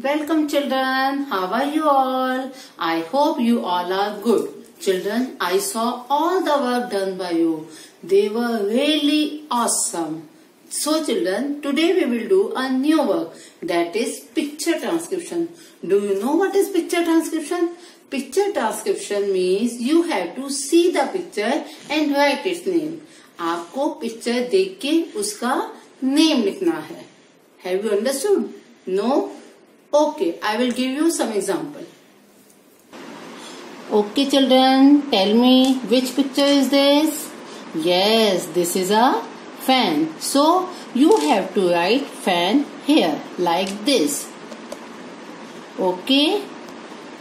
Welcome children, how are you all? I hope you all are good. Children, I saw all the work done by you. They were really awesome. So children, today we will do a new work, that is picture transcription. Do you know what is picture transcription? Picture transcription means you have to see the picture and write its name. आपको picture देख के उसका name लिखना है. Have you understood? No? Okay, I will give you some example. Okay children, tell me which picture is this? Yes, this is a fan. So you have to write fan here like this. Okay.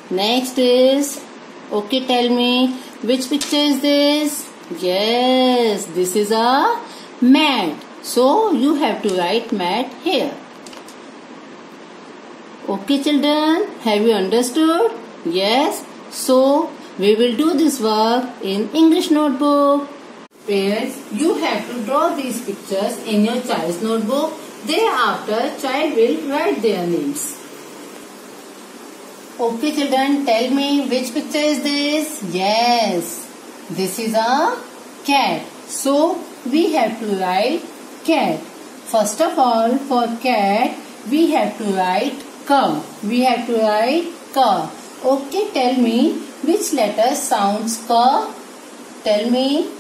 Next is, okay, tell me which picture is this? Yes, this is a mat. So you have to write mat here. Okay children, have you understood? Yes. So we will do this work in English notebook. Parents, you have to draw these pictures in your child's notebook. Thereafter, child will write their names. Okay children, tell me which picture is this? Yes, this is a cat. So we have to write cat. First of all, for cat, we have to write K. We have to write K. Okay, tell me which letter sounds K? Tell me.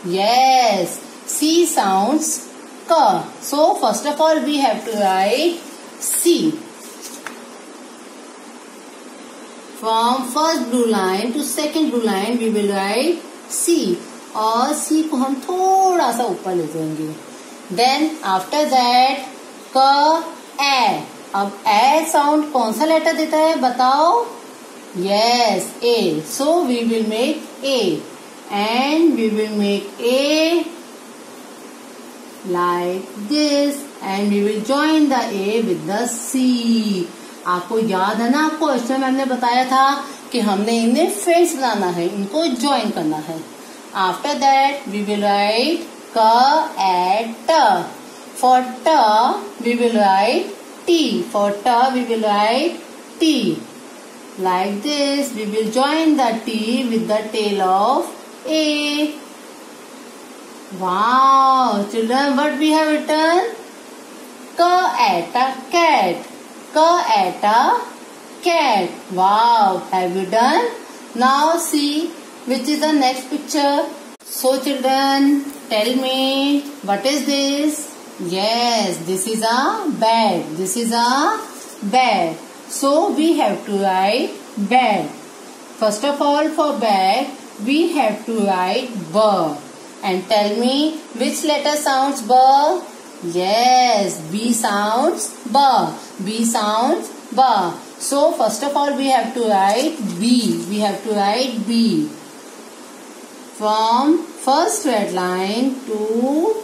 Yes, C sounds K. So first of all, we have to write C. From first blue line to second blue line, we will write C. और C को हम थोड़ा सा ऊपर ले जाएंगे. Then after that, K, A. अब A sound कौन सा लेटर देता है बताओ? Yes, A. So we will make A. And we will make A like this. And we will join the A with the C. आपको याद है ना, आपको क्वेश्चन मैम ने बताया था कि हमने इन्हें फ्रेंड्स बनाना है, इनको ज्वाइन करना है. After that we will write क एट ट. फॉर ट we will write T. For ट we will write T like this. We will join the T with the tail of A. Wow, children, what we have written? K at a cat. K at a cat. Wow, have you done? Now see which is the next picture. So children, tell me what is this? Yes, this is a bed. This is a bed. So we have to write bed. First of all, for bed, we have to write B. And tell me which letter sounds B? Yes, B sounds B. B sounds B. So first of all, we have to write B. We have to write B. From first red line to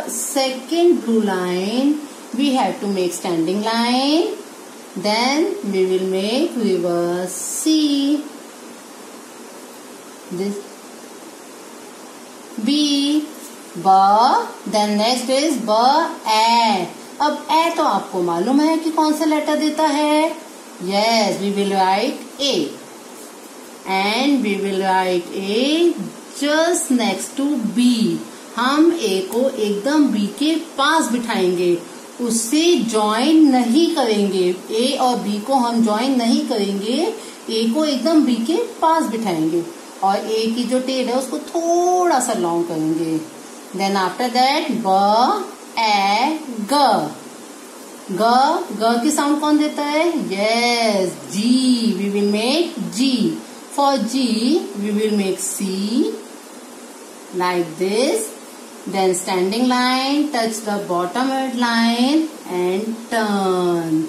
second blue line, we have to make standing line. Then we will make reverse C. This B, B. Then next is B, A. अब A तो आपको मालूम है कि कौन सा letter देता है. Yes, we will write A. And we will write A just next to B. हम A को एकदम B के पास बिठाएंगे, उससे ज्वाइन नहीं करेंगे. A और B को हम ज्वाइन नहीं करेंगे. A को एकदम B के पास बिठाएंगे और A की जो टेल है उसको थोड़ा सा लॉन्ग करेंगे. देन आफ्टर दैट ब ए ग. ग की साउंड कौन देता है? Yes, G. We will make G. For G we will make C like this. Then standing line, touch the bottom red line and turn.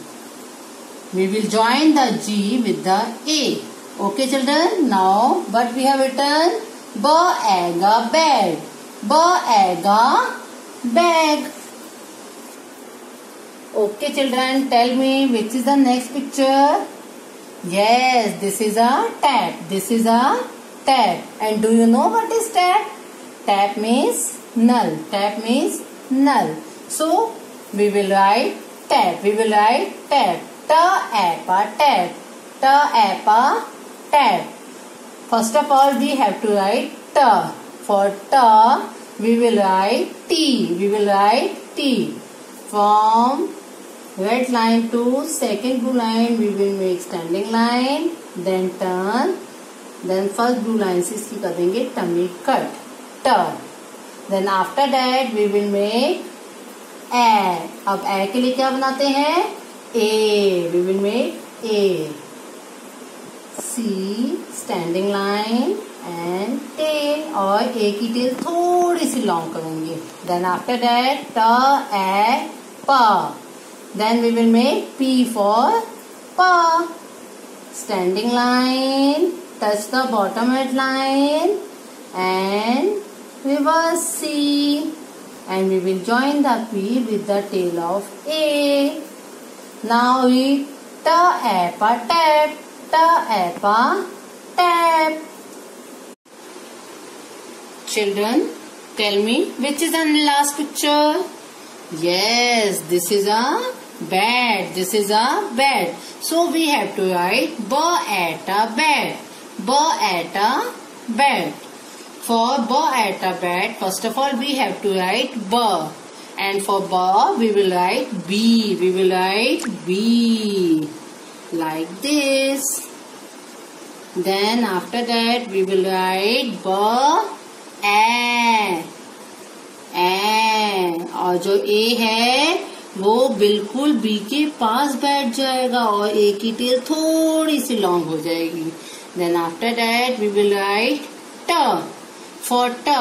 We will join the G with the A. Okay children, now what we have written? Ba-aga bed. Ba-aga bag. Okay children, tell me which is the next picture? Yes, this is a tap. This is a tap. And do you know what is tap? Tap means null. Tap means null. So we will write tap. We will write tap. T apple tap. T apple tap. First of all, we have to write T. For T, we will write T. We will write T. From red line to second blue line, we will make standing line. Then turn. Then first blue line से इसकी कर देंगे tummy cut. Turn. Then after that, we will make A. अब A के लिए क्या बनाते हैं? A. We will make A. C standing line and tail, और A की tail थोड़ी सी लॉन्ग करेंगे. Then after that T A P. Then we will make P for P. Standing line, touch the bottom edge line and reverse C, and we will join the P with the tail of A. Now we T A P tap. T A P tap. Children, tell me which is the last picture? Yes, this is a bat. This is a bat. So we have to write B at a bat. B at a bat. For B at a bat, first of all we have to write B. And for B, we will write B. We will write B. Like this. Then after that we will write B A. और जो A है वो बिल्कुल B के पास बैठ जाएगा और A की टेल थोड़ी सी लॉन्ग हो जाएगी. Then after that we will write T. For T,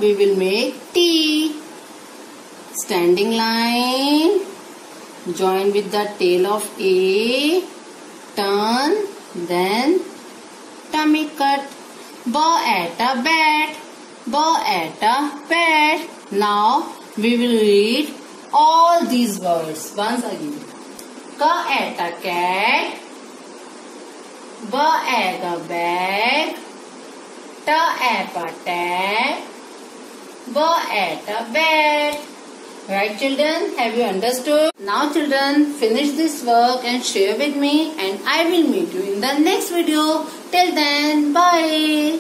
we will make T. Standing line, join with the tail of A, turn, then tummy cut. B at a bat. B at a bat. Now we will read all these words once again. K at a cat. B at a bag. T at a tap. B at a bat. Right, children? Have you understood? Now, children, finish this work and share with me, and I will meet you in the next video. Till then, bye.